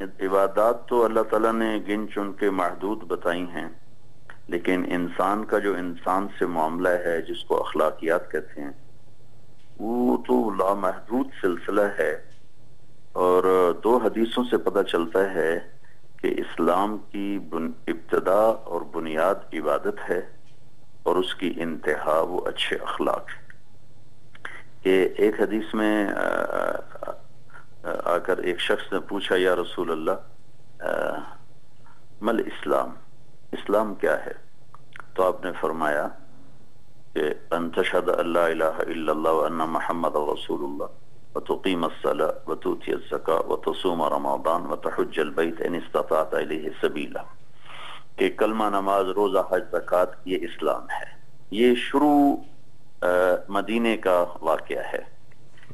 عبادات تو اللہ تعالیٰ نے گن چن کے محدود بتائی ہیں، لیکن انسان کا جو انسان سے معاملہ ہے جس کو اخلاقیات کہتے ہیں وہ تو لامحدود سلسلہ ہے. اور دو حدیثوں سے پتہ چلتا ہے کہ اسلام کی ابتدا اور بنیاد عبادت ہے اور اس کی انتہا وہ اچھے اخلاق ہے. کہ ایک حدیث میں آ کر ایک شخص نے پوچھا یا رسول اللہ مل اسلام، اسلام کیا ہے؟ تو آپ نے فرمایا کہ ان تشہد ان لا الہ الا اللہ وان محمد رسول اللہ وتقیم الصلاة وتؤتی الزکاة وتصوم رمضان وتحج البیت ان استطعت الیہ سبیلا. کہ کلمہ، نماز، روزہ، حج، زکوٰۃ یہ اسلام ہے. یہ شروع مدینے کا واقعہ ہے.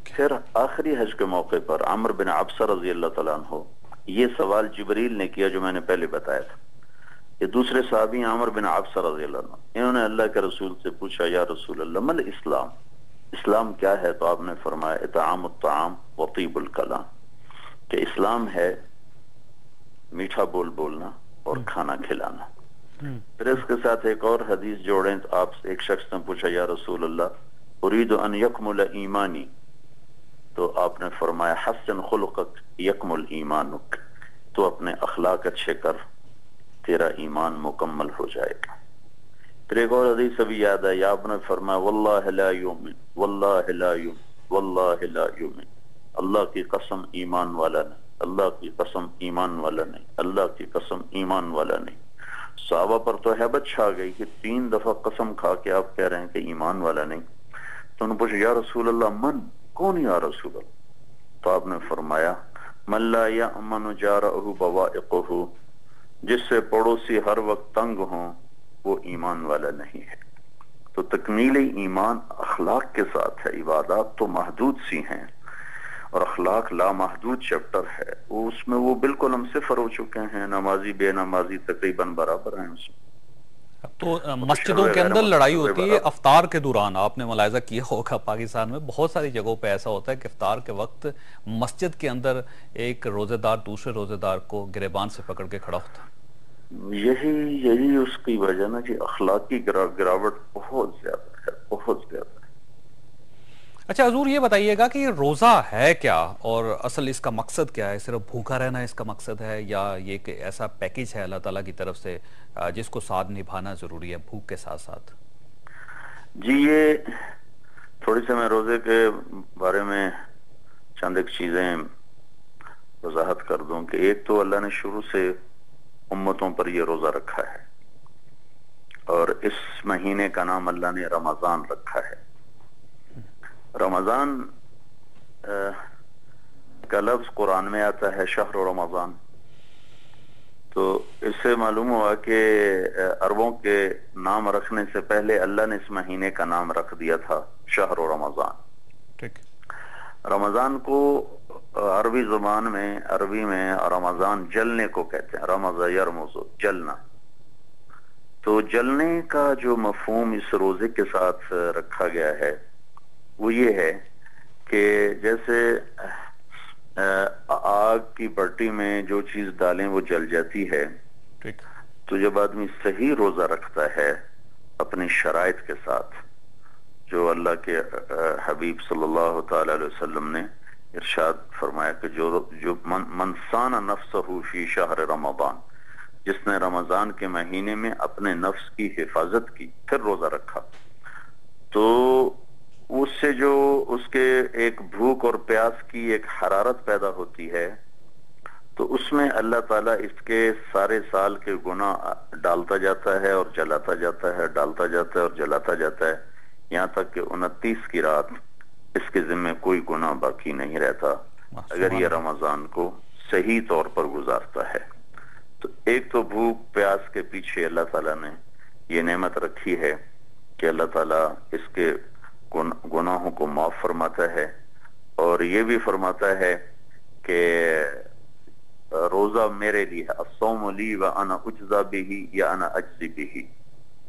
پھر آخری حج کے موقع پر عمر بن عبسہ رضی اللہ تعالیٰ عنہ یہ سوال جبریل نے کیا جو میں نے پہلے بتایا تھا. یہ دوسرے صحابی عمر بن عبسہ رضی اللہ عنہ، انہوں نے اللہ کے رسول سے پوچھا یا رسول اللہ مل اسلام، اسلام کیا ہے؟ تو آپ نے فرمایا اطعام الطعام وطیب الکلام، کہ اسلام ہے میٹھا بول بولنا اور کھانا کھلانا. پھر اس کے ساتھ ایک اور حدیث جوڑیں تو آپ سے ایک شخص نے پوچھا یا رسول اللہ اريد ان یکمل ایمانی، تو آپ نے فرمایا حسن خلقک یکمل ایمانک، تو اپنے اخلاق اچھے کر تیرا ایمان مکمل ہو جائے گا. پھر ایک اور حدیث ابھی یاد ہے، آپ نے فرمایا واللہ لا یؤمن واللہ لا یؤمن واللہ لا یؤمن، اللہ کی قسم ایمان والا نہیں، اللہ کی قسم ایمان والا نہیں، اللہ کی قسم ایمان والا نہیں. صحابہ پر تو ہیبت چھا گئی کہ 3 دفعہ قسم کھا کے آپ کہہ رہے ہیں کہ ایمان والا نہیں. تو انہوں نے پوچھا یا رسول اللہ من، کون یا رسول اللہ؟ تو آپ نے فرمایا من لا یأمن جارہ بوائقہ، جس سے پڑوسی ہر وقت تنگ ہوں وہ ایمان والا نہیں ہے. تو تکمیل ایمان اخلاق کے ساتھ ہے. عبادات تو محدود سی ہیں اور اخلاق لامحدود چیپٹر ہے. وہ اس میں وہ بالکل ہم صفر ہو چکے ہیں، نمازی بے نمازی تقریباً برابر ہیں اس میں. تو مسجدوں کے اندر لڑائی ہوتی ہے افطار کے دوران. آپ نے ملاحظہ کیا ہوگا پاکستان میں بہت ساری جگہوں پہ ایسا ہوتا ہے کہ افطار کے وقت مسجد کے اندر ایک روزے دار دوسرے روزے دار کو گریبان سے پکڑ کے کھڑا ہوتا ہے. یہی اس کی وجہ نا کہ اخلاقی گراوٹ بہت زیادہ ہے، بہت زیادہ ہے. اچھا حضور یہ بتائیے گا کہ روزہ ہے کیا اور اصل اس کا مقصد کیا ہے؟ صرف بھوکا رہنا اس کا مقصد ہے یا یہ کہ ایسا پیکیج ہے اللہ تعالیٰ کی طرف سے جس کو ساتھ نبھانا ضروری ہے بھوک کے ساتھ ساتھ؟ جی یہ تھوڑی سے میں روزے کے بارے میں چند ایک چیزیں وضاحت کر دوں کہ ایک تو اللہ نے شروع سے امتوں پر یہ روزہ رکھا ہے اور اس مہینے کا نام اللہ نے رمضان رکھا ہے. رمضان کا لفظ قرآن میں آتا ہے شہر رمضان، تو اس سے معلوم ہوا کہ عربوں کے نام رکھنے سے پہلے اللہ نے اس مہینے کا نام رکھ دیا تھا شہر رمضان. ٹھیک. رمضان کو عربی زبان میں عربی میں رمضان جلنے کو کہتے ہیں، رمض یرمض جلنا. تو جلنے کا جو مفہوم اس روزے کے ساتھ رکھا گیا ہے وہ یہ ہے کہ جیسے آگ کی بٹی میں جو چیز ڈالیں وہ جل جاتی ہے. ٹھیک. تو جب آدمی صحیح روزہ رکھتا ہے اپنی شرائط کے ساتھ جو اللہ کے حبیب صلی اللہ تعالی علیہ وسلم نے ارشاد فرمایا کہ جو من صان نفسہ فی شہر رمضان، جس نے رمضان کے مہینے میں اپنے نفس کی حفاظت کی پھر روزہ رکھا، تو اس سے جو اس کے ایک بھوک اور پیاس کی ایک حرارت پیدا ہوتی ہے تو اس میں اللہ تعالیٰ اس کے سارے سال کے گناہ ڈالتا جاتا ہے اور جلاتا جاتا ہے، ڈالتا جاتا ہے اور جلاتا جاتا ہے، یہاں تک کہ 29 کی رات اس کے ذمہ کوئی گناہ باقی نہیں رہتا اگر یہ رمضان کو صحیح طور پر گزارتا ہے. تو ایک تو بھوک پیاس کے پیچھے اللہ تعالیٰ نے یہ نعمت رکھی ہے کہ اللہ تعالیٰ اس کے گناہوں کو معاف فرماتا ہے اور یہ بھی فرماتا ہے کہ روزہ میرے لیے ہے، الصوم لی وانا اجزا بہ یا انا اجزی بہ،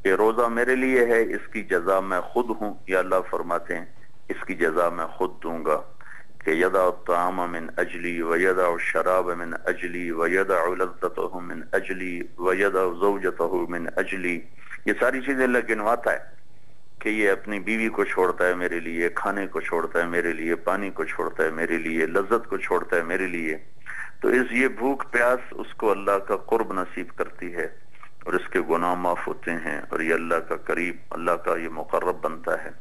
کہ روزہ میرے لیے ہے، اس کی جزا میں خود ہوں، یا اللہ فرماتے ہیں اس کی جزا میں خود دوں گا. کہ یدع الطعام من اجلی ویدع الشراب من اجلی ویدع لذتہ من اجلی ویدع زوجتہ من اجلی، یہ ساری چیزیں اللہ گنواتا ہے کہ یہ اپنی بیوی کو چھوڑتا ہے میرے لیے، کھانے کو چھوڑتا ہے میرے لیے، پانی کو چھوڑتا ہے میرے لیے، لذت کو چھوڑتا ہے میرے لیے. تو یہ بھوک پیاس اس کو اللہ کا قرب نصیب کرتی ہے اور اس کے گناہ معاف ہوتے ہیں اور یہ اللہ کا قریب، اللہ کا یہ مقرب بنتا ہے.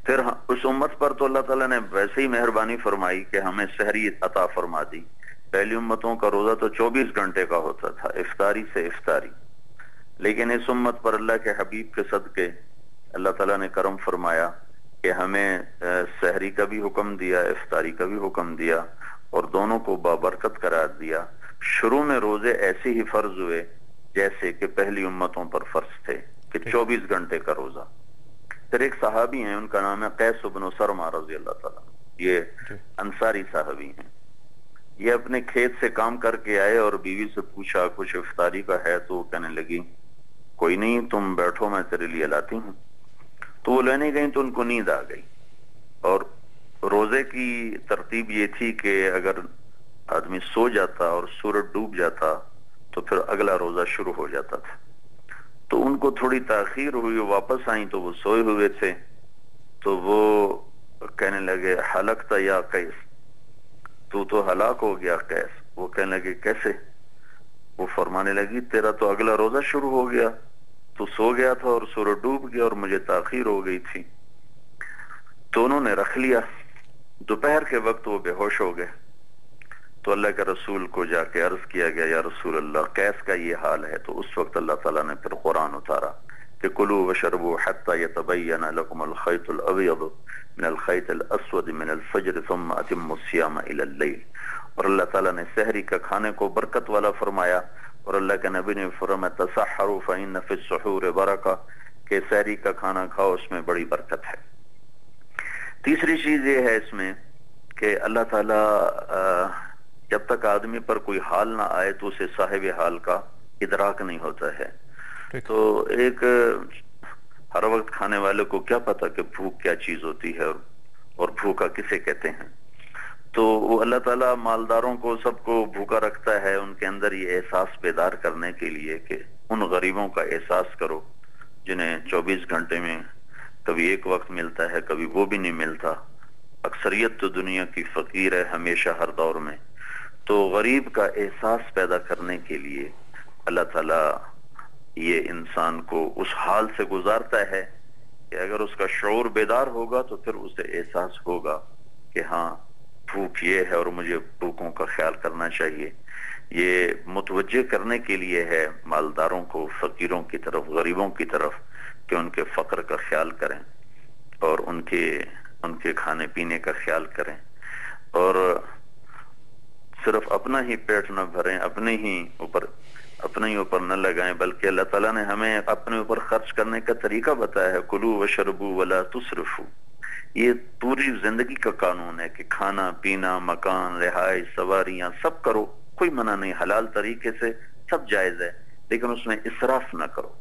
پھر اس امت پر تو اللہ تعالیٰ نے ویسے ہی مہربانی فرمائی کہ ہمیں سحری عطا فرما دی. پہلی امتوں کا روزہ تو 24 گھنٹے کا ہوتا تھا، افطاری سے افطاری، لیکن اس امت پر اللہ کے حبیب کے صدقے اللہ تعالیٰ نے کرم فرمایا کہ ہمیں سحری کا بھی حکم دیا، افطاری کا بھی حکم دیا اور دونوں کو بابرکت قرار دیا. شروع میں روزے ایسے ہی فرض ہوئے جیسے کہ پہلی امتوں پر فرض تھے کہ 24 گھنٹے کا روزہ. پھر ایک صحابی ہیں، ان کا نام ہے قیس بن سرما رضی اللہ تعالیٰ، یہ انصاری صحابی ہیں. یہ اپنے کھیت سے کام کر کے آئے اور بیوی سے پوچھا کچھ افطاری کا ہے، تو وہ کہنے لگی کوئی نہیں، تم بیٹھو میں تیرے لیے لاتی ہوں. تو وہ لینے گئی تو ان کو نیند آ گئی. اور روزے کی ترتیب یہ تھی کہ اگر آدمی سو جاتا اور سورج ڈوب جاتا تو پھر اگلا روزہ شروع ہو جاتا تھا. تو ان کو تھوڑی تاخیر ہوئی، واپس آئیں تو وہ سوئے ہوئے تھے. تو وہ کہنے لگے ہلکت یا قیس، تو ہلاک ہو گیا قیس. وہ کہنے لگے کیسے؟ وہ فرمانے لگی تیرا تو اگلا روزہ شروع ہو گیا، تو سو گیا تھا اور سورج ڈوب گیا اور مجھے تاخیر ہو گئی تھی. تو انہوں نے رکھ لیا. دوپہر کے وقت وہ بے ہوش ہو گئے. تو اللہ کے رسول کو جا کے عرض کیا گیا یا رسول اللہ قیس کا یہ حال ہے. تو اس وقت اللہ تعالیٰ نے پھر قرآن اتارا کہ کلوا واشربوا حتى يتبين لكم الخيط الابيض من الخيط الاسود من الفجر ثم اتموا الصيام الى الليل. اور اللہ تعالیٰ نے سحری کا کھانے کو برکت والا فرمایا اور اللہ کے نبی نے فرمایا تسحروا فإن في السحور برکہ، کہ سحری کا کھانا کھاؤ، اس میں بڑی برکت ہے. تیسری چیز یہ ہے اس میں کہ اللہ تعالیٰ جب تک آدمی پر کوئی حال نہ آئے تو اسے صاحب حال کا ادراک نہیں ہوتا ہے. تو ایک ہر وقت کھانے والے کو کیا پتا کہ بھوک کیا چیز ہوتی ہے اور بھوکا کسے کہتے ہیں. تو وہ اللہ تعالیٰ مالداروں کو سب کو بھوکا رکھتا ہے ان کے اندر یہ احساس بیدار کرنے کے لیے کہ ان غریبوں کا احساس کرو جنہیں 24 گھنٹے میں کبھی ایک وقت ملتا ہے، کبھی وہ بھی نہیں ملتا. اکثریت تو دنیا کی فقیر ہے ہمیشہ ہر دور میں. تو غریب کا احساس پیدا کرنے کے لیے اللہ تعالیٰ یہ انسان کو اس حال سے گزارتا ہے کہ اگر اس کا شعور بیدار ہوگا تو پھر اسے احساس ہوگا کہ ہاں بھوک یہ ہے اور مجھے بھوکوں کا خیال کرنا چاہیے. یہ متوجہ کرنے کے لیے ہے مالداروں کو فقیروں کی طرف، غریبوں کی طرف، کہ ان کے فقر کا خیال کریں اور ان کے کھانے پینے کا خیال کریں اور صرف اپنا ہی پیٹ نہ بھریں، اپنے ہی اوپر نہ لگائیں، بلکہ اللہ تعالیٰ نے ہمیں اپنے اوپر خرچ کرنے کا طریقہ بتایا ہے. کلوا واشربوا ولا تسرفوا. یہ پوری زندگی کا قانون ہے کہ کھانا پینا، مکان، رہائش، سواریاں سب کرو، کوئی منع نہیں، حلال طریقے سے سب جائز ہے، لیکن اس میں اسراف نہ کرو.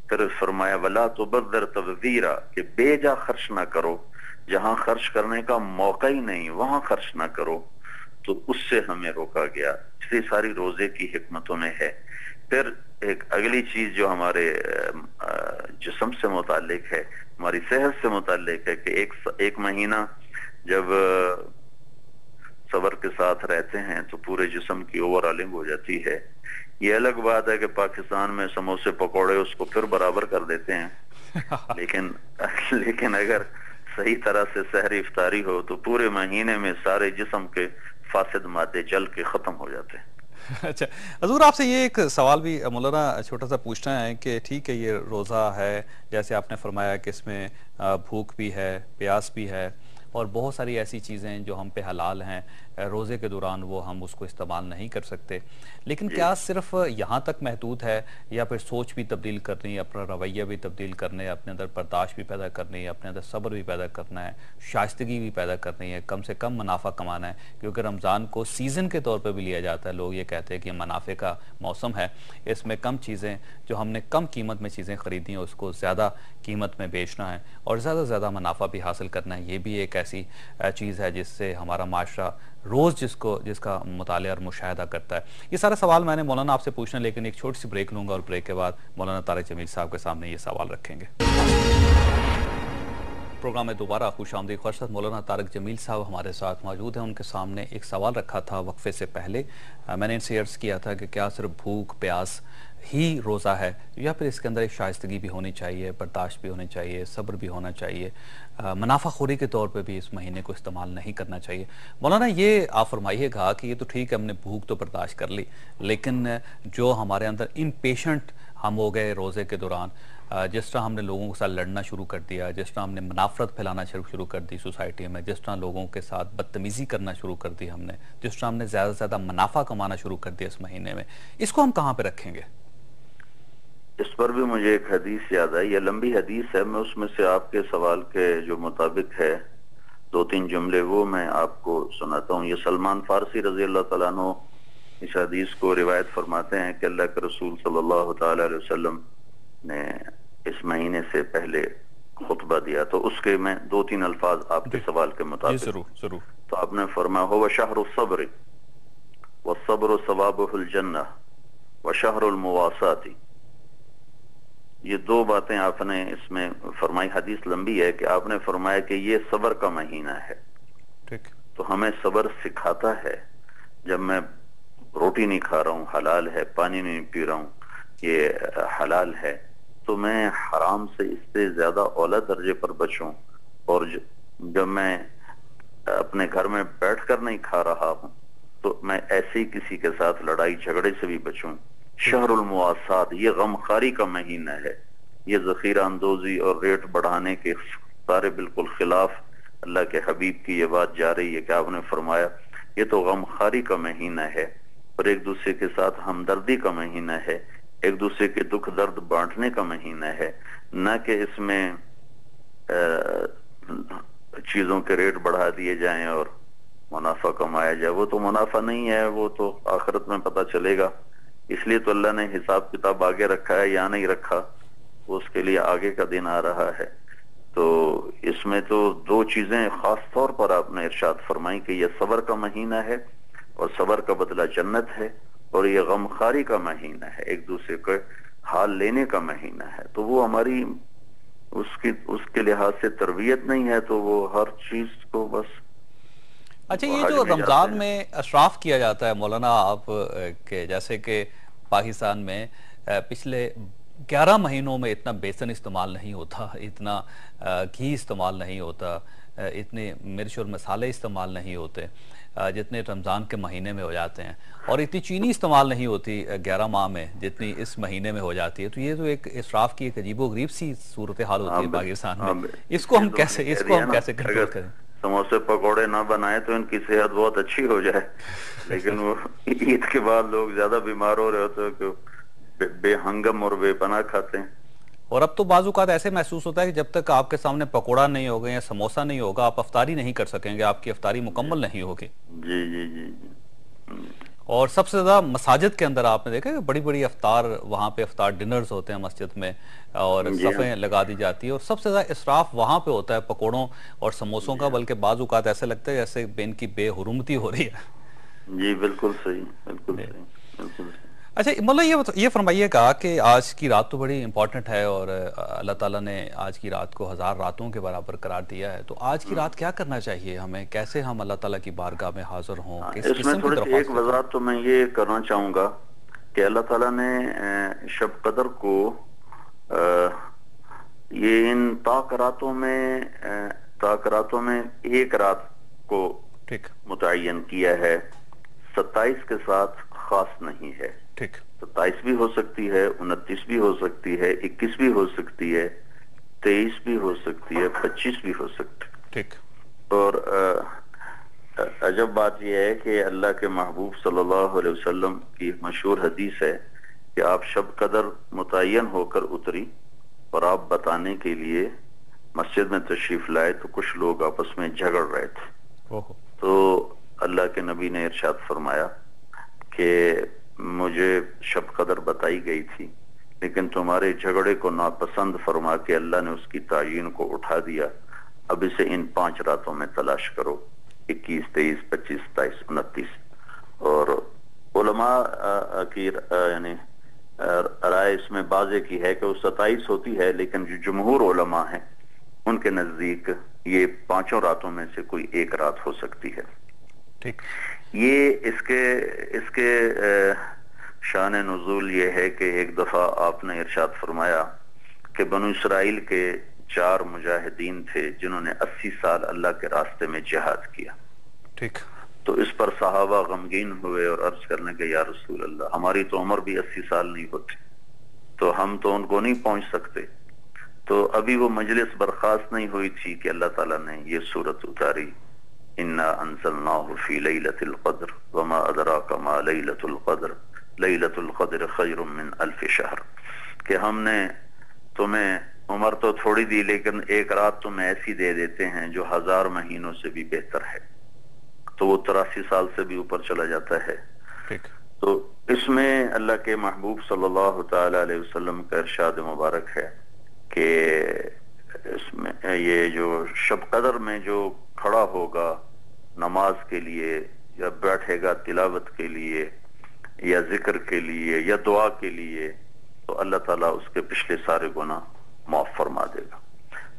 پھر فرمایا ولا تبذر تبذیرا، کہ بے جا خرچ نہ کرو، جہاں خرچ کرنے کا موقع ہی نہیں وہاں خرچ نہ کرو. تو اس سے ہمیں روکا گیا. اس ساری روزے کی حکمتوں میں ہے. پھر ایک اگلی چیز جو ہمارے جسم سے متعلق ہے، ہماری صحت سے متعلق ہے کہ ایک مہینہ جب صبر کے ساتھ رہتے ہیں تو پورے جسم کی اوور آلنگ ہو جاتی ہے. یہ الگ بات ہے کہ پاکستان میں سموسے پکوڑے اس کو پھر برابر کر دیتے ہیں، لیکن اگر صحیح طرح سے سحری افطاری ہو تو پورے مہینے میں سارے جسم کے فاسد مادے جل کے ختم ہو جاتے ہیں. اچھا حضور، آپ سے یہ ایک سوال بھی مولانا چھوٹا سا پوچھنا ہے کہ ٹھیک ہے یہ روزہ ہے جیسے آپ نے فرمایا کہ اس میں بھوک بھی ہے، پیاس بھی ہے اور بہت ساری ایسی چیزیں جو ہم پہ حلال ہیں، روزے کے دوران وہ ہم اس کو استعمال نہیں کر سکتے، لیکن کیا صرف یہاں تک محدود ہے یا پھر سوچ بھی تبدیل کرنی ہے، اپنا رویہ بھی تبدیل کرنے ہے، اپنے اندر برداشت بھی پیدا کرنی ہے، اپنے اندر صبر بھی پیدا کرنا ہے، شائستگی بھی پیدا کرنی ہے، کم سے کم منافع کمانا ہے، کیونکہ رمضان کو سیزن کے طور پہ بھی لیا جاتا ہے. لوگ یہ کہتے ہیں کہ منافع کا موسم ہے، اس میں کم چیزیں جو ہم نے کم قیمت میں چیزیں خریدی ہیں اس کو زیادہ قیمت میں بیچنا ہے اور زیادہ سے زیادہ منافع بھی حاصل کرنا ہے. یہ بھی ایک ایسی چیز ہے جس سے ہمارا معاشرہ روز جس کا مطالعہ اور مشاہدہ کرتا ہے. یہ سارے سوال میں نے مولانا آپ سے پوچھنا، لیکن ایک چھوٹی سی بریک لوں گا اور بریک کے بعد مولانا طارق جمیل صاحب کے سامنے یہ سوال رکھیں گے. پروگرام میں دوبارہ خوش آمدید. خورشید مولانا طارق جمیل صاحب ہمارے ساتھ موجود ہیں. ان کے سامنے ایک سوال رکھا تھا وقفے سے پہلے. میں نے ان سے عرض کیا تھا کہ کیا صرف بھوک پیاس ہی روزہ ہے یا پھر اس کے اندر ایک شائستگی بھی ہونی چاہیے، برداشت بھی ہونی چاہیے، صبر بھی ہونا چاہیے، منافع خوری کے طور پہ بھی اس مہینے کو استعمال نہیں کرنا چاہیے. مولانا یہ آپ فرمائیے گا کہ یہ تو ٹھیک ہے ہم نے بھوک تو برداشت کر لی، لیکن جو ہمارے اندر امپیشنٹ ہم ہو گئے روزے کے دوران، جس طرح ہم نے لوگوں کے ساتھ لڑنا شروع کر دیا، جس طرح ہم نے منافرت پھیلانا شروع کر دی سوسائٹی میں، جس طرح لوگوں کے ساتھ بدتمیزی کرنا شروع کر دی ہم نے، جس طرح ہم نے زیادہ سے زیادہ منافع کمانا شروع کر دیا اس مہینے میں، اس کو ہم کہاں پہ رکھیں گے؟ اس پر بھی مجھے ایک حدیث یاد آئی. یہ لمبی حدیث ہے، میں اس میں سے آپ کے سوال کے جو مطابق ہے 2-3 جملے وہ میں آپ کو سناتا ہوں. یہ سلمان فارسی رضی اللہ تعالیٰ عنہ اس حدیث کو روایت فرماتے ہیں کہ اللہ کے رسول صلی اللہ تعالی علیہ وسلم نے اس مہینے سے پہلے خطبہ دیا، تو اس کے میں 2-3 الفاظ آپ کے سوال کے مطابق. ضرور. تو آپ نے فرمایا هو شهر الصبر والصبر ثوابه الجنہ وشهر المواساة. یہ 2 باتیں آپ نے اس میں فرمائی. حدیث لمبی ہے کہ آپ نے فرمایا کہ یہ صبر کا مہینہ ہے. تو ہمیں صبر سکھاتا ہے. جب میں روٹی نہیں کھا رہا ہوں حلال ہے، پانی نہیں پی رہا ہوں یہ حلال ہے، تو میں حرام سے اس سے زیادہ اعلیٰ درجے پر بچوں. اور جب میں اپنے گھر میں بیٹھ کر نہیں کھا رہا ہوں تو میں ایسے ہی کسی کے ساتھ لڑائی جھگڑے سے بھی بچوں. شہر المواسات، یہ غمخواری کا مہینہ ہے. یہ ذخیرہ اندوزی اور ریٹ بڑھانے کے سارے بالکل خلاف اللہ کے حبیب کی یہ بات جا رہی ہے کہ آپ نے فرمایا یہ تو غمخواری کا مہینہ ہے اور ایک دوسرے کے ساتھ ہمدردی کا مہینہ ہے، ایک دوسرے کے دکھ درد بانٹنے کا مہینہ ہے، نہ کہ اس میں چیزوں کے ریٹ بڑھا دیے جائیں اور منافع کمایا جائے. وہ تو منافع نہیں ہے، وہ تو آخرت میں پتہ چلے گا. اس لیے تو اللہ نے حساب کتاب آگے رکھا ہے یا نہیں رکھا وہ اس کے لیے آگے کا دن آ رہا ہے. تو اس میں تو 2 چیزیں خاص طور پر آپ نے ارشاد فرمائی کہ یہ صبر کا مہینہ ہے اور صبر کا بدلہ جنت ہے، اور یہ غمخواری کا مہینہ ہے، ایک دوسرے کے حال لینے کا مہینہ ہے. تو وہ ہماری اس کے لحاظ سے تربیت نہیں ہے، تو وہ ہر چیز کو بس. اچھا، یہ جو رمضان میں اشراف کیا جاتا ہے مولانا آپ کہ جیسے کہ پاکستان میں پچھلے 11 مہینوں میں اتنا بیسن استعمال نہیں ہوتا، اتنا گھی استعمال نہیں ہوتا، اتنے مرچ اور مسالے استعمال نہیں ہوتے جتنے رمضان کے مہینے میں ہو جاتے ہیں، اور اتنی چینی استعمال نہیں ہوتی 11 ماہ میں جتنی اس مہینے میں ہو جاتی ہے. تو یہ تو ایک اسراف کی ایک عجیب و غریب سی صورتحال ہوتی ہے پاکستان میں. اس کو ہم کیسے کنٹرول کریں؟ سموسے پکوڑے نہ بنائے تو ان کی صحت بہت اچھی ہو جائے، لیکن وہ عید کے بعد لوگ زیادہ بیمار ہو رہے ہوتے ہیں کہ بے ہنگم اور بے پناہ کھاتے ہیں. اور اب تو بعض اوقات ایسے محسوس ہوتا ہے کہ جب تک آپ کے سامنے پکوڑا نہیں ہوگا یا سموسا نہیں ہوگا آپ افطاری نہیں کر سکیں گے، آپ کی افطاری مکمل نہیں ہوگی. جی. اور سب سے زیادہ مساجد کے اندر آپ نے دیکھا کہ بڑی بڑی افطار، وہاں پہ افطار ڈنرز ہوتے ہیں مسجد میں اور صفیں لگا دی جاتی ہے، اور سب سے زیادہ اسراف وہاں پہ ہوتا ہے پکوڑوں اور سموسوں کا، بلکہ بعض اوقات ایسے لگتا ہے جیسے ان کی بے حرمتی ہو رہی ہے. جی بالکل صحیح. اچھا مولانا یہ فرمائیے گا کہ آج کی رات تو بڑی امپورٹنٹ ہے اور اللہ تعالیٰ نے آج کی رات کو 1000 راتوں کے برابر قرار دیا ہے، تو آج کی رات کیا کرنا چاہیے ہمیں؟ کیسے ہم اللہ تعالیٰ کی بارگاہ میں حاضر ہوں؟ اس میں تھوڑی سی ایک وضاحت تو میں یہ کرنا چاہوں گا کہ اللہ تعالیٰ نے شب قدر کو یہ ان پاک راتوں میں ایک رات کو متعین کیا ہے، 27 کے ساتھ خاص نہیں ہے. 27 بھی ہو سکتی ہے، 29 بھی ہو سکتی ہے، 21 بھی ہو سکتی ہے، 23 بھی ہو سکتی ہے، 25 بھی ہو سکتی ہے. اور عجب بات یہ ہے کہ اللہ کے محبوب صلی اللہ علیہ وسلم کی مشہور حدیث ہے کہ آپ شب قدر متعین ہو کر اتری اور آپ بتانے کے لیے مسجد میں تشریف لائے تو کچھ لوگ آپس میں جھگڑ رہے تھے. تو اللہ کے نبی نے ارشاد فرمایا کہ مجھے شب قدر بتائی گئی تھی، لیکن تمہارے جھگڑے کو ناپسند فرما کے اللہ نے اس کی تعین کو اٹھا دیا. اب اسے ان 5 راتوں میں تلاش کرو، 21، 23، 25، 27، 29. اور علماء کی یعنی رائے اس میں بازے کی ہے کہ وہ 27 ہوتی ہے، لیکن جو جمہور علماء ہیں ان کے نزدیک یہ 5 راتوں میں سے کوئی ایک رات ہو سکتی ہے. ٹھیک. یہ اس کے شان نزول یہ ہے کہ ایک دفعہ آپ نے ارشاد فرمایا کہ بنو اسرائیل کے 4 مجاہدین تھے جنہوں نے 80 سال اللہ کے راستے میں جہاد کیا. ٹھیک. تو اس پر صحابہ غمگین ہوئے اور عرض کرنے کے یا رسول اللہ ہماری تو عمر بھی 80 سال نہیں ہوتی، تو ہم تو ان کو نہیں پہنچ سکتے. تو ابھی وہ مجلس برخاست نہیں ہوئی تھی کہ اللہ تعالیٰ نے یہ سورت اتاری، انا انزلناہ فی لیلۃ القدر وما ادراک ما لیلۃ القدر لیلۃ القدر خیر من 1000 شہر، کہ ہم نے تمہیں عمر تو تھوڑی دی لیکن ایک رات تمہیں ایسی دے دیتے ہیں جو 1000 مہینوں سے بھی بہتر ہے. تو وہ 83 سال سے بھی اوپر چلا جاتا ہے. ٹھیک. تو اس میں اللہ کے محبوب صلی اللہ تعالی علیہ وسلم کا ارشاد مبارک ہے کہ اس میں یہ جو شب قدر میں جو کھڑا ہوگا نماز کے لیے یا بیٹھے گا تلاوت کے لیے یا ذکر کے لیے یا دعا کے لیے، تو اللہ تعالیٰ اس کے پچھلے سارے گناہ معاف فرما دے گا.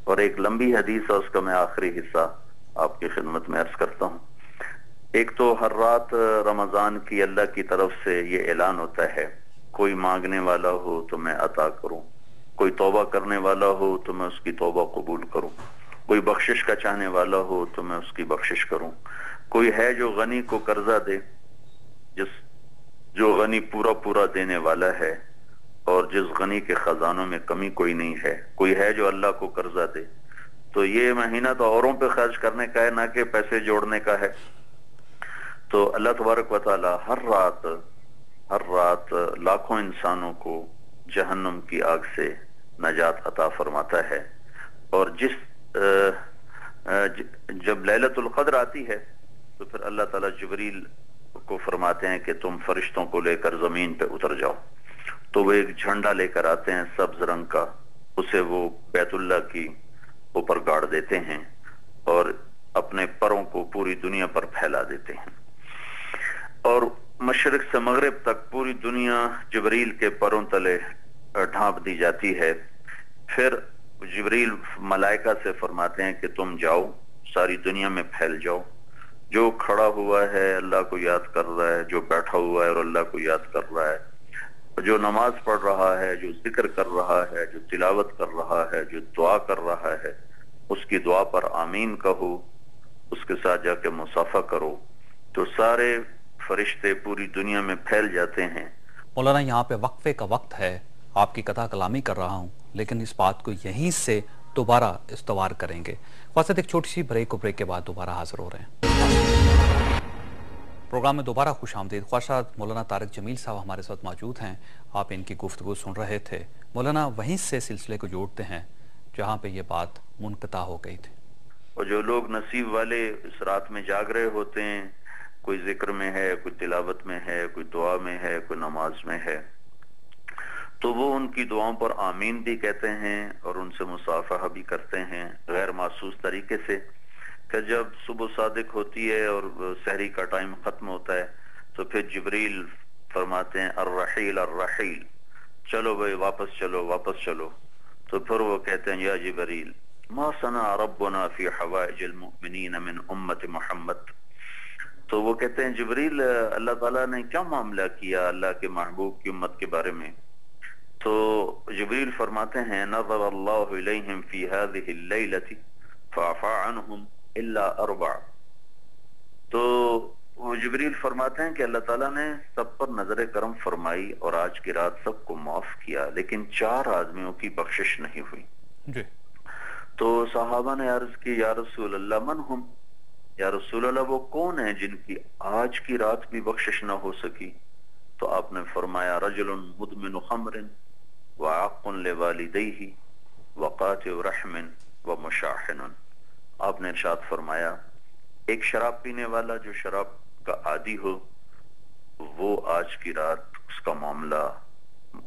اور ایک لمبی حدیث ہے، اس کا میں آخری حصہ آپ کی خدمت میں عرض کرتا ہوں. ایک تو ہر رات رمضان کی اللہ کی طرف سے یہ اعلان ہوتا ہے کوئی مانگنے والا ہو تو میں عطا کروں، کوئی توبہ کرنے والا ہو تو میں اس کی توبہ قبول کروں، کوئی بخشش کا چاہنے والا ہو تو میں اس کی بخشش کروں. کوئی ہے جو غنی کو قرضہ دے، جو غنی پورا پورا دینے والا ہے اور جس غنی کے خزانوں میں کمی کوئی نہیں ہے. کوئی ہے جو اللہ کو قرضہ دے. تو یہ مہینہ تو اوروں پہ خرچ کرنے کا ہے، نہ کہ پیسے جوڑنے کا ہے. تو اللہ تبارک و تعالی ہر رات لاکھوں انسانوں کو جہنم کی آگ سے نجات عطا فرماتا ہے. اور جب لیلۃ القدر آتی ہے تو پھر اللہ تعالیٰ جبریل کو فرماتے ہیں کہ تم فرشتوں کو لے کر زمین پہ اتر جاؤ. تو وہ ایک جھنڈا لے کر آتے ہیں سبز رنگ کا، اسے وہ بیت اللہ کی اوپر گاڑ دیتے ہیں اور اپنے پروں کو پوری دنیا پر پھیلا دیتے ہیں، اور مشرق سے مغرب تک پوری دنیا جبریل کے پروں تلے ڈھانپ دی جاتی ہے. پھر جبریل ملائکہ سے فرماتے ہیں کہ تم جاؤ ساری دنیا میں پھیل جاؤ، جو کھڑا ہوا ہے اللہ کو یاد کر رہا ہے، جو بیٹھا ہوا ہے اور اللہ کو یاد کر رہا ہے، جو نماز پڑھ رہا ہے، جو ذکر کر رہا ہے، جو تلاوت کر رہا ہے، جو دعا کر رہا ہے، اس کی دعا پر آمین کہو، اس کے ساتھ جا کے مصافحہ کرو. تو سارے فرشتے پوری دنیا میں پھیل جاتے ہیں. مولانا یہاں پہ وقفے کا وقت ہے، آپ کی قطع کلامی کر رہا ہوں، لیکن اس بات کو یہیں سے دوبارہ استوار کریں گے. واسطے ایک چھوٹی سی بریک کے بعد دوبارہ حاضر ہو رہے ہیں. پروگرام میں دوبارہ خوش آمدید. خواہشات مولانا طارق جمیل صاحب ہمارے ساتھ موجود ہیں. آپ ان کی گفتگو سن رہے تھے. مولانا وہیں سے سلسلے کو جوڑتے ہیں جہاں پہ یہ بات منقطع ہو گئی تھی. اور جو لوگ نصیب والے اس رات میں جاگ رہے ہوتے ہیں، کوئی ذکر میں ہے، کوئی تلاوت میں ہے، کوئی دعا میں ہے، کوئی نماز میں ہے، تو وہ ان کی دعاؤں پر آمین بھی کہتے ہیں اور ان سے مصافحہ بھی کرتے ہیں غیر محسوس طریقے سے. کہ جب صبح صادق ہوتی ہے اور سحری کا ٹائم ختم ہوتا ہے تو پھر جبریل فرماتے ہیں الرحیل الرحیل، چلو بھائی واپس چلو واپس چلو. تو پھر وہ کہتے ہیں یا جبریل ما صنع ربنا فی حوائج المؤمنین من امت محمد. تو وہ کہتے ہیں جبریل اللہ تعالیٰ نے کیا معاملہ کیا اللہ کے محبوب کی امت کے بارے میں؟ تو جبریل فرماتے ہیں نظر اللہ الیہم فی هذه اللیلۃ فعفا عنہم الا 4. تو وہ جبریل فرماتے ہیں کہ اللہ تعالیٰ نے سب پر نظر کرم فرمائی اور آج کی رات سب کو معاف کیا، لیکن 4 آدمیوں کی بخشش نہیں ہوئی. جی. تو صحابہ نے عرض کی یا رسول اللہ من ہم؟ یا رسول اللہ وہ کون ہیں جن کی آج کی رات بھی بخشش نہ ہو سکی؟ تو آپ نے فرمایا رجل مدمن خمر وعاق لوالدیہ وقاطع رحم ومشاحن. آپ نے ارشاد فرمایا ایک شراب پینے والا جو شراب کا عادی ہو وہ آج کی رات اس کا معاملہ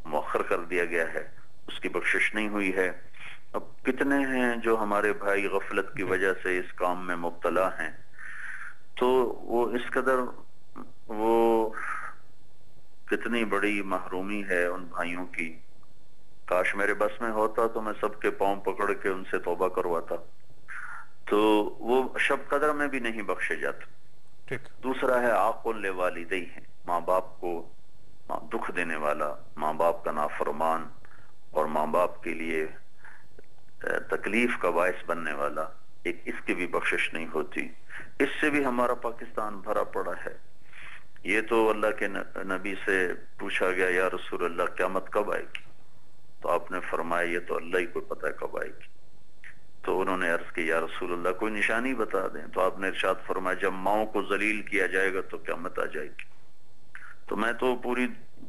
مؤخر کر دیا گیا ہے، اس کی بخشش نہیں ہوئی ہے. اب کتنے ہیں جو ہمارے بھائی غفلت کی وجہ سے اس کام میں مبتلا ہیں، تو وہ اس قدر وہ کتنی بڑی محرومی ہے ان بھائیوں کی. کاش میرے بس میں ہوتا تو میں سب کے پاؤں پکڑ کے ان سے توبہ کرواتا. تو وہ شب قدر میں بھی نہیں بخشے جاتے. ٹھیک. دوسرا ہے عاق لوالدیہ، ماں باپ کو دکھ دینے والا، ماں باپ کا نافرمان اور ماں باپ کے لیے تکلیف کا باعث بننے والا، ایک اس کی بھی بخشش نہیں ہوتی. اس سے بھی ہمارا پاکستان بھرا پڑا ہے. یہ تو اللہ کے نبی سے پوچھا گیا یا رسول اللہ قیامت کب آئے گی؟ تو آپ نے فرمایا یہ تو اللہ ہی کو پتہ ہے کب آئے گی. تو انہوں نے عرض کی یا رسول اللہ کوئی نشانی بتا دیں. تو آپ نے ارشاد فرمایا جب ماؤں کو ذلیل کیا جائے گا تو قیامت آ جائے گی. تو میں تو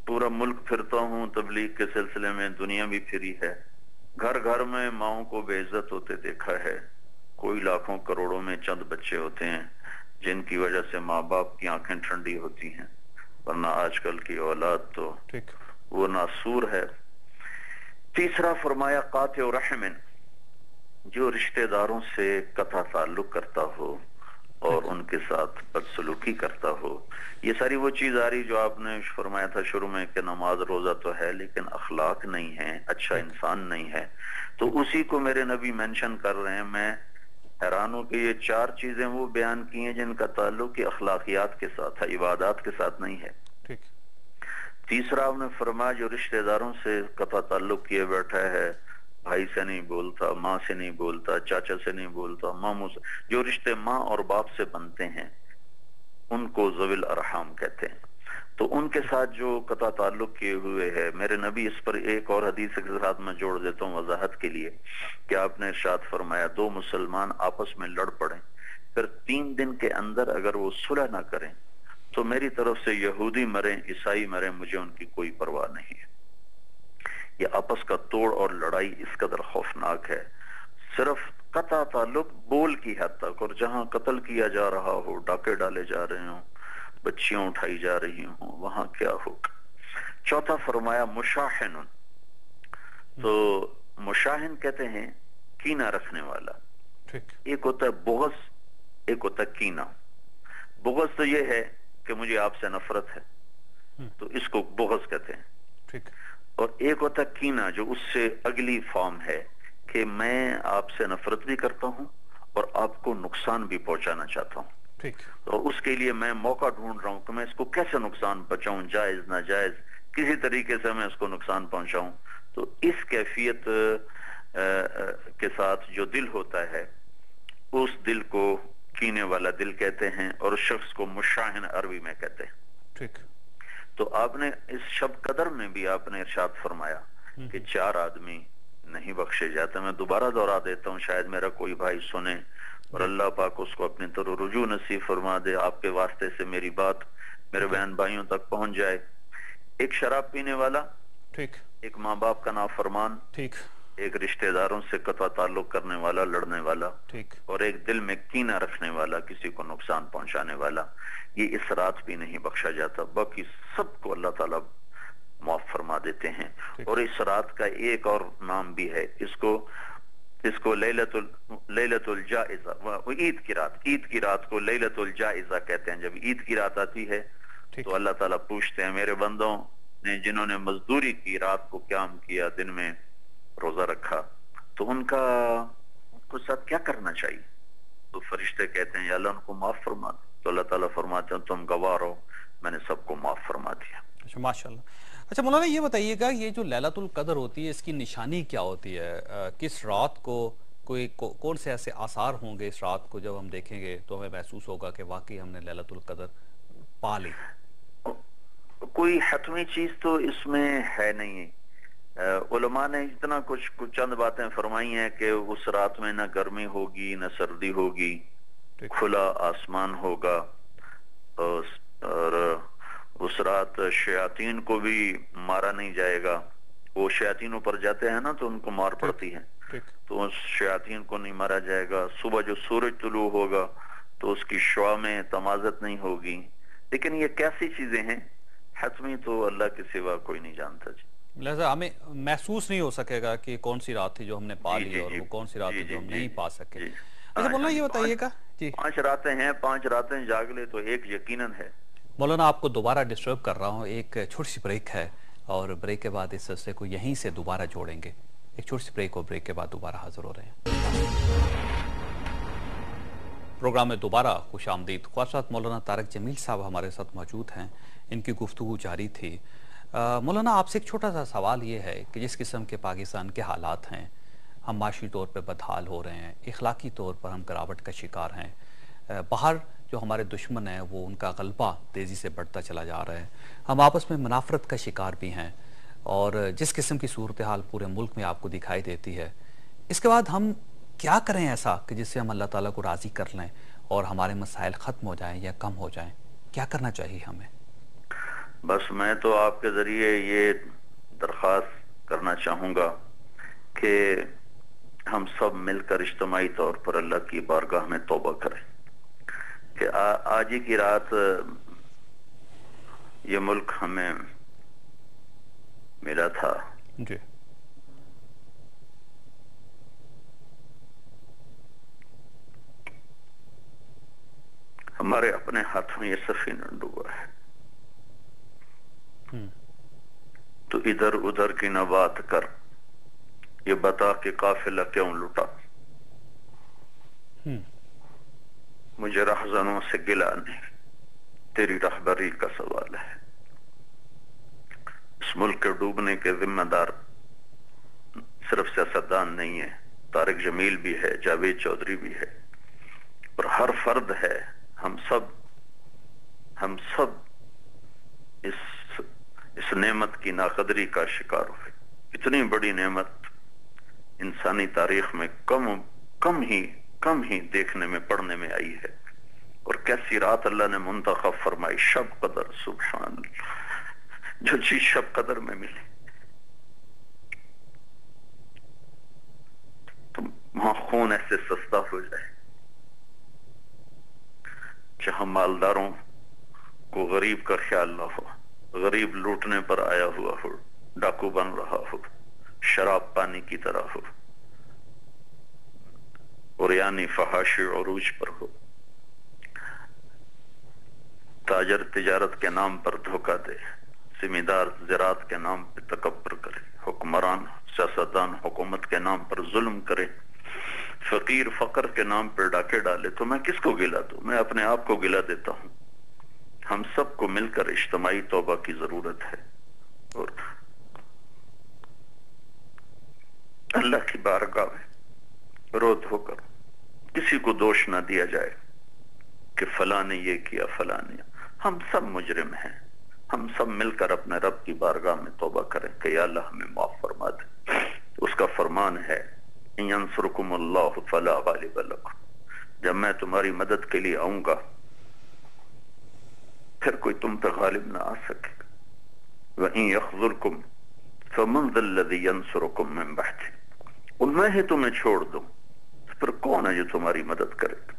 پورا ملک پھرتا ہوں تبلیغ کے سلسلے میں، دنیا بھی پھری ہے، گھر گھر میں ماؤں کو بے عزت ہوتے دیکھا ہے. کوئی لاکھوں کروڑوں میں چند بچے ہوتے ہیں جن کی وجہ سے ماں باپ کی آنکھیں ٹھنڈی ہوتی ہیں، ورنہ آج کل کی اولاد تو وہ ناسور ہے. تیسرا فرمایا قاطع رحم، جو رشتہ داروں سے قطع تعلق کرتا ہو اور ان کے ساتھ بدسلوکی کرتا ہو. یہ ساری وہ چیز آ رہی جو آپ نے فرمایا تھا شروع میں کہ نماز روزہ تو ہے لیکن اخلاق نہیں ہے، اچھا انسان نہیں ہے. تو اسی کو میرے نبی مینشن کر رہے ہیں. میں حیران ہوں کہ یہ 4 چیزیں وہ بیان کی ہیں جن کا تعلق کی اخلاقیات کے ساتھ ہے، عبادات کے ساتھ نہیں ہے. تیسرا آپ نے فرمایا جو رشتہ داروں سے قطع تعلق کیے بیٹھا ہے، بھائی سے نہیں بولتا، ماں سے نہیں بولتا، چاچا سے نہیں بولتا، ماموں سے، جو رشتے ماں اور باپ سے بنتے ہیں ان کو ذوی الارحام کہتے ہیں. تو ان کے ساتھ جو قطع تعلق کیے ہوئے ہے، میرے نبی اس پر ایک اور حدیث کے ساتھ میں جوڑ دیتا ہوں وضاحت کے لیے کہ آپ نے ارشاد فرمایا 2 مسلمان آپس میں لڑ پڑیں، پھر 3 دن کے اندر اگر وہ صلح نہ کریں تو میری طرف سے یہودی مریں عیسائی مریں مجھے ان کی کوئی پرواہ نہیں ہے. یہ آپس کا توڑ اور لڑائی اس قدر خوفناک ہے. صرف قطع تعلق بول کی حد تک، اور جہاں قتل کیا جا رہا ہو، ڈاکے ڈالے جا رہے ہوں، بچیاں اٹھائی جا رہی ہوں، وہاں کیا ہوگا. چوتھا فرمایا مشاحن، تو مشاحن کہتے ہیں کینہ رکھنے والا. ایک ہوتا ہے بغض، ایک ہوتا ہے کینہ. بغض تو یہ ہے کہ مجھے آپ سے نفرت ہے تو اس کو بغض کہتے ہیں. اور ایک ہوتا ہے کینہ جو اس سے اگلی فارم ہے کہ میں آپ سے نفرت بھی کرتا ہوں اور آپ کو نقصان بھی پہنچانا چاہتا ہوں. تو اس کے لیے میں موقع ڈھونڈ رہا ہوں کہ میں اس کو کیسے نقصان پہنچاؤں، جائز ناجائز کسی طریقے سے میں اس کو نقصان پہنچاؤں. تو اس کیفیت کے ساتھ جو دل ہوتا ہے اس دل کو کینے والا دل کہتے ہیں، اور اس شخص کو مشاحن عربی میں کہتے ہیں. تو آپ نے اس شب قدر میں بھی آپ نے ارشاد فرمایا کہ 4 آدمی نہیں بخشے جاتے. میں دوبارہ دہرا دیتا ہوں، شاید میرا کوئی بھائی سنے اور اللہ پاک اس کو اپنی طرف رجوع نصیب فرما دے، آپ کے واسطے سے میری بات میرے بہن بھائیوں تک پہنچ جائے. ایک شراب پینے والا، ایک ماں باپ کا نافرمان، ایک رشتہ داروں سے قطع تعلق کرنے والا، لڑنے والا، اور ایک دل میں کینہ رکھنے والا، کسی کو نقصان پہنچانے والا. یہ اس رات بھی نہیں بخشا جاتا. باقی سب کو اللہ تعالیٰ معاف فرما دیتے ہیں. اور اس رات کا ایک اور نام بھی ہے، اس کو لیلۃ الجائزہ، عید کی رات کو لیلۃ الجائزہ کہتے ہیں. جب عید کی رات آتی ہے تو اللہ تعالیٰ پوچھتے ہیں میرے بندوں نے جنہوں نے مزدوری کی، رات کو قیام کیا، دن میں روزہ رکھا، تو ان کو ساتھ کیا کرنا چاہیے؟ تو فرشتے کہتے ہیں یا اللہ ان کو معاف فرما دے. تو اللہ تعالیٰ فرماتے ہیں تم گواہ رہو، میں نے سب کو معاف فرما دیا. ماشاءاللہ. اچھا مولانا یہ بتائیے گا یہ جو لیلۃ القدر ہوتی ہے اس کی نشانی کیا ہوتی ہے؟ کس رات کو کون سے ایسے آثار ہوں گے اس رات کو جب ہم دیکھیں گے تو ہمیں محسوس ہوگا کہ واقعی ہم نے لیلۃ القدر پا لی؟ کوئی حتمی چیز تو اس میں ہے نہیں. علماء نے اتنا کچھ چند باتیں فرمائی ہیں کہ اس رات میں نہ گرمی ہوگی نہ سردی ہوگی، کھلا آسمان ہوگا، اور اس رات شیاطین کو بھی مارا نہیں جائے گا. وہ شیاطینوں پر جاتے ہیں نا تو ان کو مار پڑتی ہے، تو اس شیاطین کو نہیں مارا جائے گا. صبح جو سورج طلوع ہوگا تو اس کی شعاع میں تمازت نہیں ہوگی. لیکن یہ کیسی چیزیں ہیں حتمی تو اللہ کے سوا کوئی نہیں جانتا جی. لہذا ہمیں محسوس نہیں ہو سکے گا کہ کون سی رات تھی جو ہم نے پا لی اور وہ کون سی رات تھی جو ہم نہیں پا سکے. اچھا مولانا یہ بتائیے گا جی، 5 راتیں ہیں، 5 راتیں جاگ لے تو ایک یقیناً ہے. مولانا آپ کو دوبارہ ڈسٹرب کر رہا ہوں، ایک چھوٹی سی بریک ہے اور بریک کے بعد اس سلسلے کو یہیں سے دوبارہ جوڑیں گے. ایک چھوٹی سی بریک اور بریک کے بعد دوبارہ حاضر ہو رہے ہیں. پروگرام میں دوبارہ خوش آمدید. خواصات مولانا طارق جمیل صاحب ہمارے ساتھ موجود ہیں، ان کی گفتگو جاری تھی. مولانا آپ سے ایک چھوٹا سا سوال یہ ہے کہ جس قسم کے پاکستان کے حالات ہیں، ہم معاشی طور پہ بدحال ہو رہے ہیں، اخلاقی طور پر ہم گراوٹ کا شکار ہیں، باہر جو ہمارے دشمن ہیں وہ ان کا غلبہ تیزی سے بڑھتا چلا جا رہا ہے، ہم آپس میں منافرت کا شکار بھی ہیں، اور جس قسم کی صورتحال پورے ملک میں آپ کو دکھائی دیتی ہے، اس کے بعد ہم کیا کریں ایسا کہ جس سے ہم اللہ تعالیٰ کو راضی کر لیں اور ہمارے مسائل ختم ہو جائیں یا کم ہو جائیں؟ کیا کرنا چاہیے ہمیں؟ بس میں تو آپ کے ذریعے یہ درخواست کرنا چاہوں گا کہ ہم سب مل کر اجتماعی طور پر اللہ کی بارگاہ میں توبہ کریں کہ آج ہی کی رات یہ ملک ہمیں ملا تھا جی، ہمارے اپنے ہاتھوں یہ سفینہ ڈوبا ہے، تو ادھر ادھر کی نہ بات کر، یہ بتا کہ قافلہ کیوں لٹا. مجھے رہزنوں سے گلا نہیں، تیری رہبری کا سوال ہے. اس ملک کے ڈوبنے کے ذمہ دار صرف سیاستدان نہیں ہے، طارق جمیل بھی ہے، جاوید چودھری بھی ہے، اور ہر فرد ہے. ہم سب اس نعمت کی ناقدری کا شکار ہوئے. اتنی بڑی نعمت انسانی تاریخ میں کم ہی دیکھنے میں پڑھنے میں آئی ہے. اور کیسی رات اللہ نے منتخب فرمائی، شب قدر. سبحان اللہ، جو چیز شب قدر میں ملی تو وہاں خون ایسے سستا ہو جائے. جہاں مالداروں کو غریب کا خیال نہ ہو، غریب لوٹنے پر آیا ہوا ہو، ڈاکو بن رہا ہو، شراب پانی کی طرح ہو، اور یعنی فحاشی عروج پر ہو، تاجر تجارت کے نام پر دھوکہ دے، زمیندار زراعت کے نام پر تکبر کرے، حکمران سیاستدان حکومت کے نام پر ظلم کرے، فقیر فقر کے نام پر ڈاکے ڈالے، تو میں کس کو گلا دوں؟ میں اپنے آپ کو گلا دیتا ہوں. ہم سب کو مل کر اجتماعی توبہ کی ضرورت ہے، اور اللہ کی بارگاہ میں رو دھو کر کسی کو دوش نہ دیا جائے کہ فلاں نے یہ کیا، فلاں نے. ہم سب مجرم ہیں. ہم سب مل کر اپنے رب کی بارگاہ میں توبہ کریں کہ یا اللہ ہمیں معاف فرما دے. اس کا فرمان ہے ان ینصرکم اللہ فلا غالب لکم، جب میں تمہاری مدد کے لیے آؤں گا پھر کوئی تم پہ غالب نہ آ سکے. وَإِن يَخْذُلْكُمْ فَمَنْ ذَا الَّذِي يَنْصُرُكُمْ مِنْ بَعْدِهِ، اور میں ہی تمہیں چھوڑ دوں پھر کون ہے جو تمہاری مدد کرے گا؟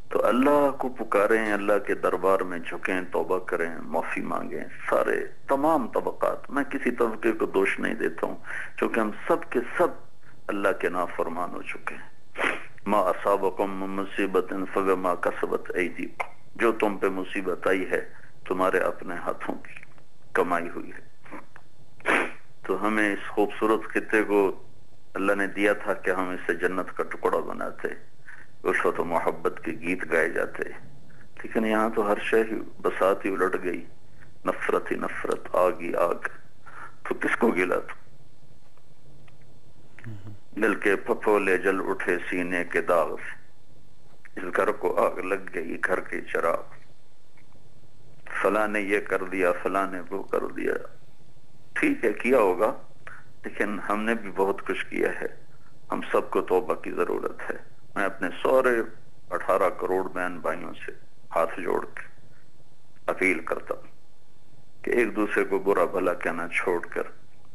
تو اللہ کو پکاریں، اللہ کے دربار میں جھکیں، توبہ کریں، معافی مانگیں. سارے تمام طبقات، میں کسی طبقے کو دوش نہیں دیتا ہوں، چونکہ ہم سب کے سب اللہ کے نافرمان ہو چکے ہیں. ما اصابکم من مصیبت فبما کسبت ایدیکم، جو تم پہ مصیبت آئی ہے تمہارے اپنے ہاتھوں کی کمائی ہوئی ہے. تو ہمیں اس خوبصورت خطے کو اللہ نے دیا تھا کہ ہم اسے جنت کا ٹکڑا بناتے، الفت و محبت کے گیت گائے جاتے، لیکن یہاں تو ہر شے ہی بساط ہی الٹ گئی، نفرت ہی نفرت، آگ ہی آگ. تو کس کو گلا؟ تو دل کے پھپھولے جل اٹھے سینے کے داغ سے، اس گھر کو آگ لگ گئی گھر کے چراغ. فلاں نے یہ کر دیا، فلاں نے وہ کر دیا. ٹھیک ہے کیا ہوگا، لیکن ہم نے بھی بہت کچھ کیا ہے. ہم سب کو توبہ کی ضرورت ہے. میں اپنے سورے 18 کروڑ بہن بھائیوں سے ہاتھ جوڑ کے اپیل کرتا ہوں کہ ایک دوسرے کو برا بھلا کہنا چھوڑ کر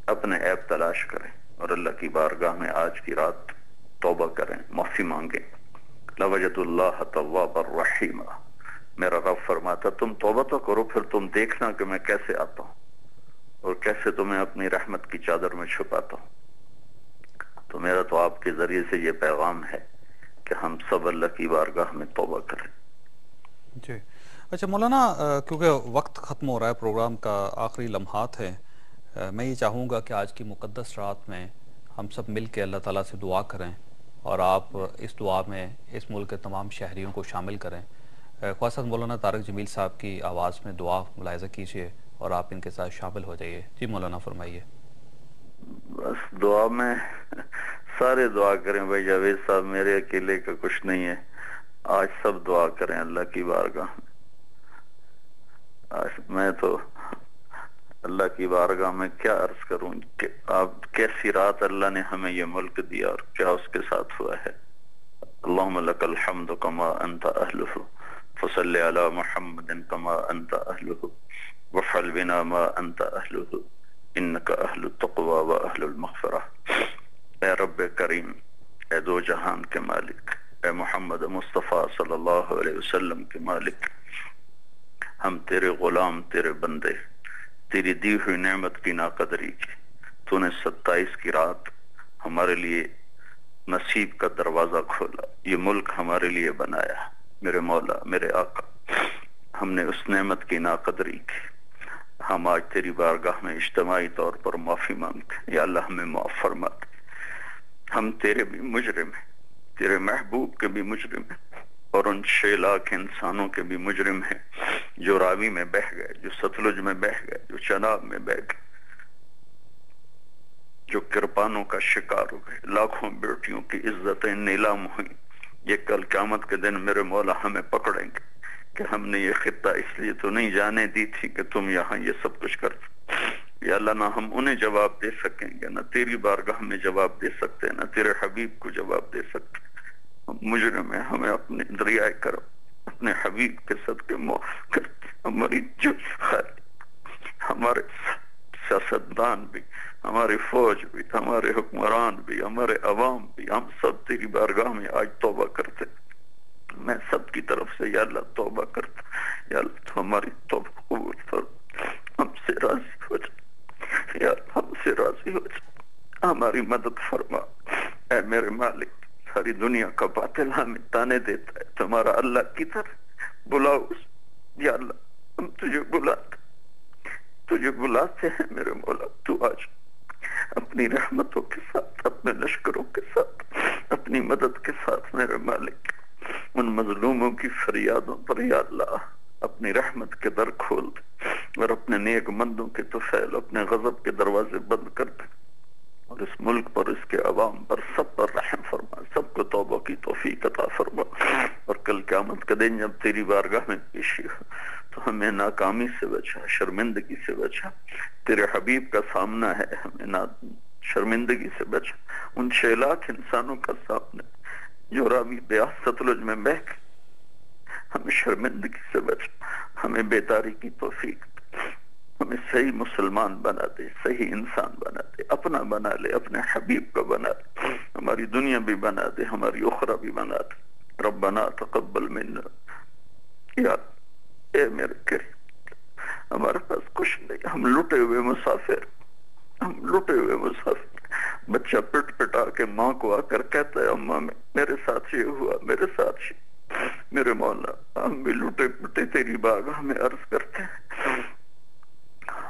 اپنے عیب تلاش کریں اور اللہ کی بارگاہ میں آج کی رات توبہ کریں، معافی مانگیں۔ لوجد اللہ توابا الرحیم، میرا رب فرماتا تم توبہ تو کرو، پھر تم دیکھنا کہ میں کیسے آتا ہوں اور کیسے تمہیں اپنی رحمت کی چادر میں چھپاتا ہوں۔ تو میرا تو آپ کے ذریعے سے یہ پیغام ہے کہ ہم سب اللہ کی بارگاہ میں توبہ کریں۔ جی اچھا مولانا، کیونکہ وقت ختم ہو رہا ہے، پروگرام کا آخری لمحات ہیں، میں یہ چاہوں گا کہ آج کی مقدس رات میں ہم سب مل کے اللہ تعالیٰ سے دعا کریں اور آپ اس دعا میں اس ملک کے تمام شہریوں کو شامل کریں۔ خواص مولانا طارق جمیل صاحب کی آواز میں دعا ملاحظہ کیجیے اور آپ ان کے ساتھ شامل ہو جائیے۔ جی مولانا فرمائیے۔ بس دعا میں سارے دعا کریں بھائی جاوید صاحب، میرے اکیلے کا کچھ نہیں ہے، آج سب دعا کریں اللہ کی بارگاہ میں۔ آج میں تو اللہ کی بارگاہ میں کیا عرض کروں کہ آپ کیسی رات اللہ نے ہمیں یہ ملک دیا اور کیا اس کے ساتھ ہوا ہے۔ اللہم لک الحمد کما انت اہلہ فصلی علی محمد کما انت اہلہ وفعل بنا ما انت اہلہ انکا اہل التقوی و اہل المغفرہ۔ اے رب کریم، اے دو جہان کے مالک، اے محمد مصطفیٰ صلی اللہ علیہ وسلم کے مالک، ہم تیرے غلام، تیرے بندے، تیری دی ہوئی نعمت کی ناقدری کی، تو نے 27 کی رات ہمارے لیے نصیب کا دروازہ کھولا، یہ ملک ہمارے لیے بنایا۔ میرے مولا، میرے آقا، ہم نے اس نعمت کی ناقدری کی، ہم آج تیری بارگاہ میں اجتماعی طور پر معافی مانگتے، یا اللہ ہمیں معاف فرما دے۔ ہم تیرے بھی مجرم ہیں، تیرے محبوب کے بھی مجرم ہیں، اور ان 6 لاکھ انسانوں کے بھی مجرم ہیں جو راوی میں بہ گئے، جو ستلج میں بہ گئے، جو چناب میں بہ گئے، جو کرپانوں کا شکار ہو گئے، لاکھوں بیٹیوں کی عزتیں نیلام ہوئیں۔ یہ کل قیامت کے دن میرے مولا ہمیں پکڑیں گے کہ ہم نے یہ خطہ اس لیے تو نہیں جانے دی تھی کہ تم یہاں یہ سب کچھ کرتے۔ یا اللہ، نہ ہم انہیں جواب دے سکیں گے، نہ تیری بارگاہ میں جواب دے سکتے، نہ تیرے حبیب کو جواب دے سکتے۔ ہم مجرم ہیں، ہمیں اپنے دریائے کرو، اپنے حبیب کے صدقے معاف کر۔ ہماری جو ہمارے سیاستدان بھی، ہماری فوج بھی، ہمارے حکمران بھی، ہمارے عوام بھی، ہم سب تیری بارگاہ میں آج توبہ کرتے۔ میں سب کی طرف سے یا اللہ توبہ کرتا، یا اللہ تو ہماری توبہ قبول فرما، ہم سے راضی ہو جا، یا اللہ ہم سے راضی ہو جا، ہماری مدد فرما۔ اے میرے مالک، ساری دنیا کا باطل ہمیں تانے دیتا ہے، تمہارا اللہ کی طرف بلاؤ، یا اللہ ہم تجھے بلاتے ہیں میرے مولا، تو آج اپنی رحمتوں کے ساتھ، اپنے لشکروں کے ساتھ، اپنی مدد کے ساتھ میرے مالک ان مظلوموں کی فریادوں پر یا اللہ اپنی رحمت کے در کھول دے، اور اپنے نیک مندوں کے طفیل اپنے غضب کے دروازے بند کر دے، اور اس ملک پر، اس کے عوام پر، سب پر رحم فرما، سب کو توبہ کی توفیق عطا فرما۔ اور کل قیامت کا دن جب تیری بارگاہ میں پیشی ہو تو ہمیں ناکامی سے بچا، شرمندگی سے بچا، تیرے حبیب کا سامنا ہے، ہمیں شرمندگی سے بچا، ان 6 لاکھ انسانوں کا سامنا جو راوی بیاس ستلج میں بہ گئے، ہمیں شرمندگی سے بچا، ہمیں بیداری کی توفیق، ہمیں صحیح مسلمان بنا دے، صحیح انسان بنا دے، اپنا بنا لے، اپنے حبیب کا بنا دے، ہماری دنیا بھی بنا دے، ہماری اخرى بھی بنا دے۔ ربنا تقبل منا، یا اے میرے کریم، ہمارے پاس کچھ نہیں، ہم لٹے ہوئے مسافر، ہم لٹے ہوئے مسافر۔ بچہ پٹ پٹا کے ماں کو آ کر کہتا ہے اماں میرے ساتھ یہ ہوا، میرے ساتھ یہ، میرے مولا ہم بھی لٹے پٹے تیری بارگاہ میں عرض کرتے ہیں،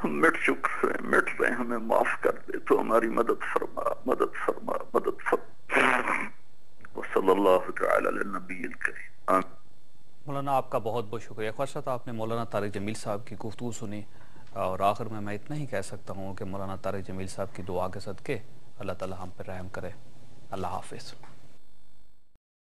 ہم مٹ چکے ہیں، مٹ رہے ہیں، ہمیں معاف کر دے، تو ہماری مدد فرما، مدد فرما، مدد فرما۔ وصلی اللہ تعالی علی النبی الکریم، آمین۔ مولانا آپ کا بہت بہت شکریہ۔ خواصت آپ نے مولانا طارق جمیل صاحب کی گفتگو سنی، اور آخر میں اتنا ہی کہہ سکتا ہوں کہ مولانا طارق جمیل صاحب کی دعا کے صدقے اللہ تعالی ہم پر رحم کرے۔ اللہ حافظ۔